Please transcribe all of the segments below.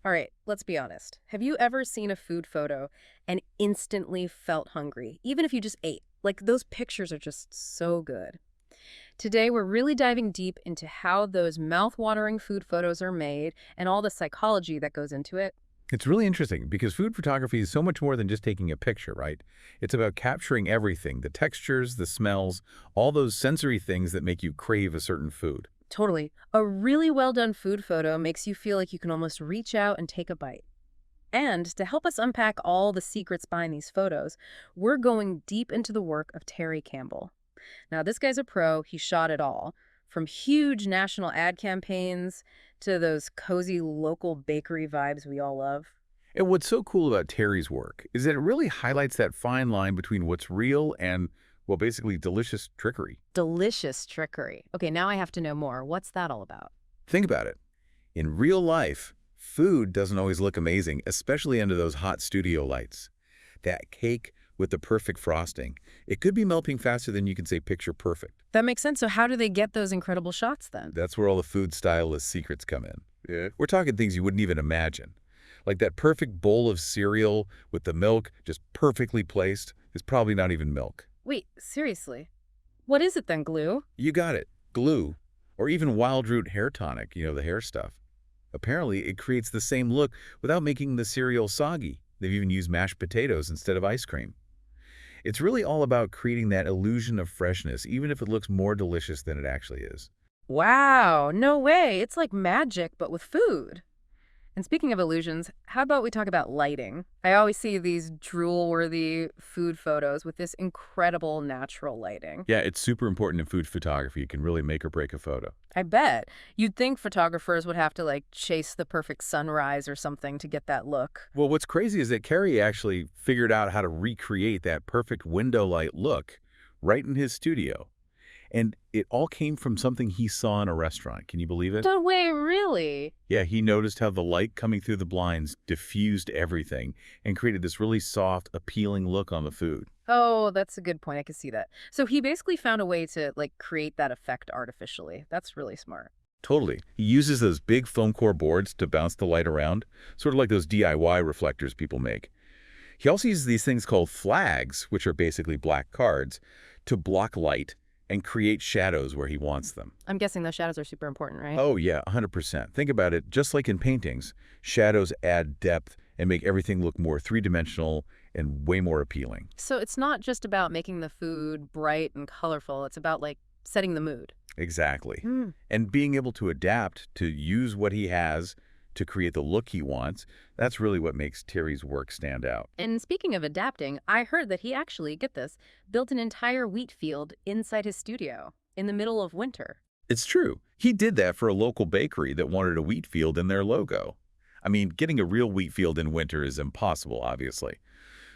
All right, let's be honest. Have you ever seen a food photo and instantly felt hungry, even if you just ate? Like, those pictures are just so good. Today, we're really diving deep into how those mouth-watering food photos are made and all the psychology that goes into it. It's really interesting because food photography is so much more than just taking a picture, right? It's about capturing everything, the textures, the smells, all those sensory things that make you crave a certain food. Totally. A really well-done food photo makes you feel like you can almost reach out and take a bite. And to help us unpack all the secrets behind these photos, we're going deep into the work of Terry Campbell. Now, this guy's a pro. He shot it all, from huge national ad campaigns to those cozy local bakery vibes we all love. And what's so cool about Terry's work is that it really highlights that fine line between what's real and, well, basically delicious trickery. Delicious trickery. Okay, now I have to know more. What's that all about? Think about it. In real life, food doesn't always look amazing, especially under those hot studio lights. That cake with the perfect frosting, it could be melting faster than you can say picture perfect. That makes sense. So how do they get those incredible shots then? That's where all the food stylist secrets come in. Yeah. We're talking things you wouldn't even imagine. Like that perfect bowl of cereal with the milk just perfectly placed is probably not even milk. Wait, seriously? What is it then, glue? You got it. Glue. Or even wild root hair tonic, the hair stuff. Apparently, it creates the same look without making the cereal soggy. They've even used mashed potatoes instead of ice cream. It's really all about creating that illusion of freshness, even if it looks more delicious than it actually is. Wow, no way. It's like magic, but with food. And speaking of illusions, how about we talk about lighting? I always see these drool-worthy food photos with this incredible natural lighting. Yeah, it's super important in food photography. It can really make or break a photo. I bet. You'd think photographers would have to like chase the perfect sunrise or something to get that look. Well, what's crazy is that Kerry actually figured out how to recreate that perfect window light look right in his studio. And it all came from something he saw in a restaurant. Can you believe it? No way, really? Yeah, he noticed how the light coming through the blinds diffused everything and created this really soft, appealing look on the food. Oh, that's a good point. I can see that. So he basically found a way to like create that effect artificially. That's really smart. Totally. He uses those big foam core boards to bounce the light around, sort of like those DIY reflectors people make. He also uses these things called flags, which are basically black cards, to block light and create shadows where he wants them. I'm guessing those shadows are super important, right? Oh, yeah, 100%. Think about it. Just like in paintings, shadows add depth and make everything look more three-dimensional and way more appealing. So it's not just about making the food bright and colorful. It's about like setting the mood. Exactly. Hmm. And being able to adapt to use what he has to create the look he wants, that's really what makes Terry's work stand out. And speaking of adapting, I heard that he actually, get this, built an entire wheat field inside his studio in the middle of winter. It's true. He did that for a local bakery that wanted a wheat field in their logo. I mean, getting a real wheat field in winter is impossible, obviously.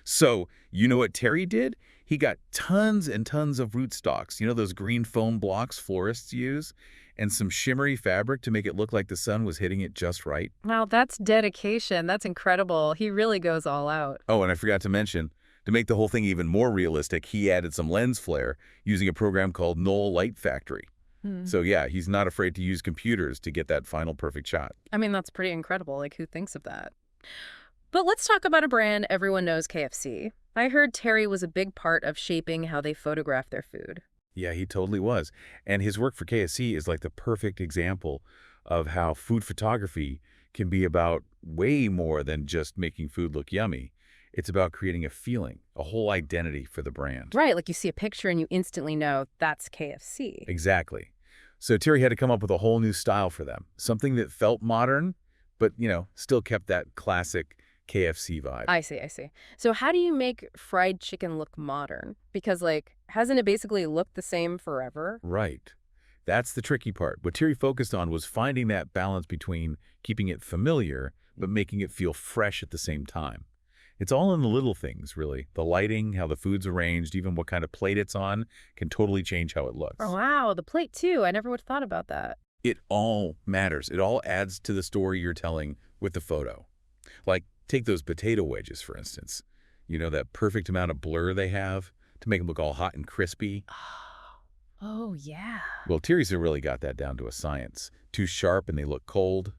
So, you know what Terry did? He got tons and tons of rootstocks, those green foam blocks florists use, and some shimmery fabric to make it look like the sun was hitting it just right. Wow, that's dedication. That's incredible. He really goes all out. Oh, and I forgot to mention, to make the whole thing even more realistic, he added some lens flare using a program called Knoll Light Factory. Hmm. So yeah, he's not afraid to use computers to get that final perfect shot. I mean, that's pretty incredible. Like, who thinks of that? But let's talk about a brand everyone knows, KFC. I heard Terry was a big part of shaping how they photograph their food. Yeah, he totally was. And his work for KFC is like the perfect example of how food photography can be about way more than just making food look yummy. It's about creating a feeling, a whole identity for the brand. Right, like you see a picture and you instantly know that's KFC. Exactly. So Terry had to come up with a whole new style for them, something that felt modern, but, still kept that classic KFC vibe. I see, I see. So how do you make fried chicken look modern? Because, like, hasn't it basically looked the same forever? Right. That's the tricky part. What Terry focused on was finding that balance between keeping it familiar, but making it feel fresh at the same time. It's all in the little things, really. The lighting, how the food's arranged, even what kind of plate it's on can totally change how it looks. Oh, wow, the plate too. I never would have thought about that. It all matters. It all adds to the story you're telling with the photo. Like, take those potato wedges, for instance. That perfect amount of blur they have to make them look all hot and crispy. Oh, yeah. Well, Teresa really got that down to a science. Too sharp and they look cold.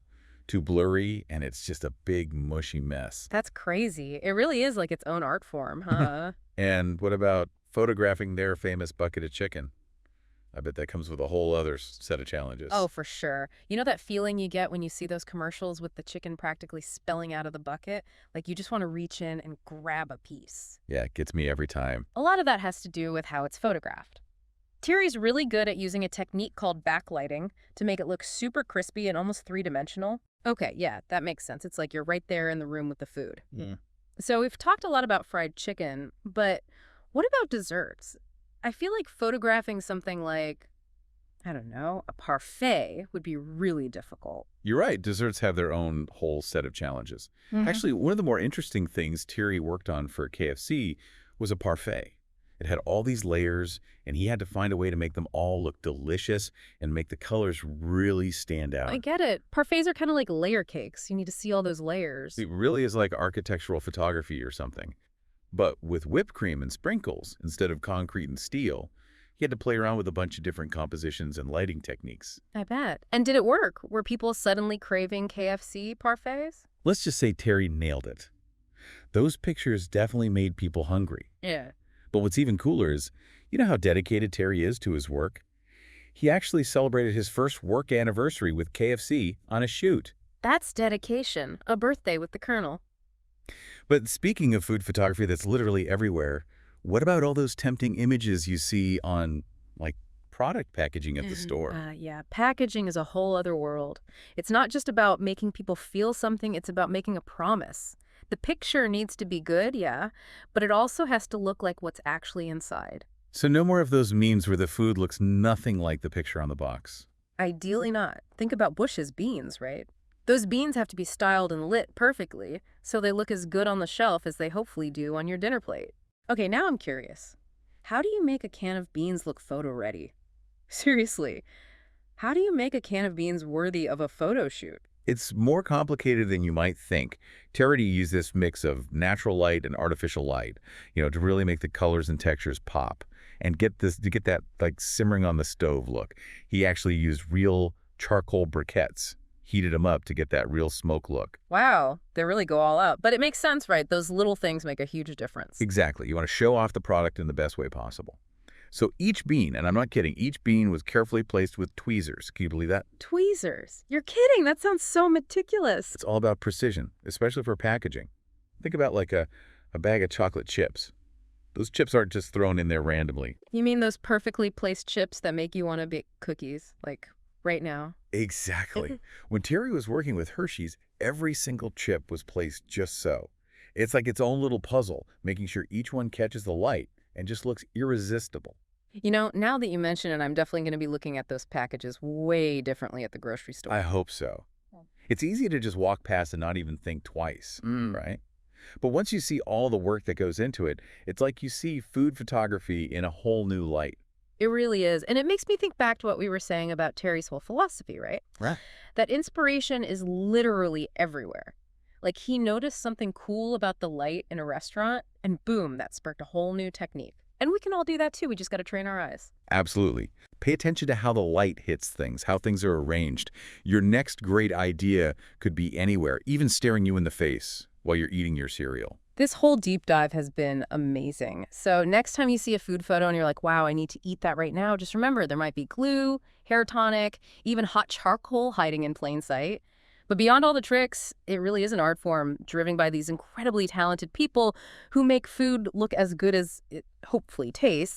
too blurry, and it's just a big, mushy mess. That's crazy. It really is like its own art form, huh? And what about photographing their famous bucket of chicken? I bet that comes with a whole other set of challenges. Oh, for sure. You know that feeling you get when you see those commercials with the chicken practically spilling out of the bucket? Like you just want to reach in and grab a piece. Yeah, it gets me every time. A lot of that has to do with how it's photographed. Terry's really good at using a technique called backlighting to make it look super crispy and almost three-dimensional. Okay, yeah, that makes sense. It's like you're right there in the room with the food. Mm. So we've talked a lot about fried chicken, but what about desserts? I feel like photographing something like, I don't know, a parfait would be really difficult. You're right. Desserts have their own whole set of challenges. Actually, one of the more interesting things Thierry worked on for KFC was a parfait. It had all these layers, and he had to find a way to make them all look delicious and make the colors really stand out. I get it. Parfaits are kind of like layer cakes. You need to see all those layers. It really is like architectural photography or something. But with whipped cream and sprinkles instead of concrete and steel, he had to play around with a bunch of different compositions and lighting techniques. I bet. And did it work? Were people suddenly craving KFC parfaits? Let's just say Terry nailed it. Those pictures definitely made people hungry. Yeah. But what's even cooler is, you know how dedicated Terry is to his work? He actually celebrated his first work anniversary with KFC on a shoot. That's dedication. A birthday with the Colonel. But speaking of food photography that's literally everywhere, what about all those tempting images you see on, like, product packaging at the store? Yeah, packaging is a whole other world. It's not just about making people feel something, it's about making a promise. The picture needs to be good, yeah, but it also has to look like what's actually inside. So no more of those memes where the food looks nothing like the picture on the box. Ideally not. Think about Bush's beans, right? Those beans have to be styled and lit perfectly, so they look as good on the shelf as they hopefully do on your dinner plate. Okay, now I'm curious. How do you make a can of beans look photo-ready? Seriously, how do you make a can of beans worthy of a photo shoot? It's more complicated than you might think. Terry used this mix of natural light and artificial light, to really make the colors and textures pop and get that like simmering on the stove look. He actually used real charcoal briquettes, heated them up to get that real smoke look. Wow, they really go all out. But it makes sense, right? Those little things make a huge difference. Exactly. You want to show off the product in the best way possible. So each bean, and I'm not kidding, each bean was carefully placed with tweezers. Can you believe that? Tweezers? You're kidding. That sounds so meticulous. It's all about precision, especially for packaging. Think about like a bag of chocolate chips. Those chips aren't just thrown in there randomly. You mean those perfectly placed chips that make you want to bake cookies, like right now? Exactly. When Terry was working with Hershey's, every single chip was placed just so. It's like its own little puzzle, making sure each one catches the light and just looks irresistible. Now that you mention it, I'm definitely going to be looking at those packages way differently at the grocery store. I hope so. It's easy to just walk past and not even think twice, right? But once you see all the work that goes into it, it's like you see food photography in a whole new light. It really is. And it makes me think back to what we were saying about Terry's whole philosophy, right? Right. That inspiration is literally everywhere. Like he noticed something cool about the light in a restaurant, and boom, that sparked a whole new technique. And we can all do that too. We just got to train our eyes. Absolutely. Pay attention to how the light hits things, how things are arranged. Your next great idea could be anywhere, even staring you in the face while you're eating your cereal. This whole deep dive has been amazing. So next time you see a food photo and you're like, wow, I need to eat that right now, just remember there might be glue, hair tonic, even hot charcoal hiding in plain sight. But beyond all the tricks, it really is an art form driven by these incredibly talented people who make food look as good as it hopefully tastes.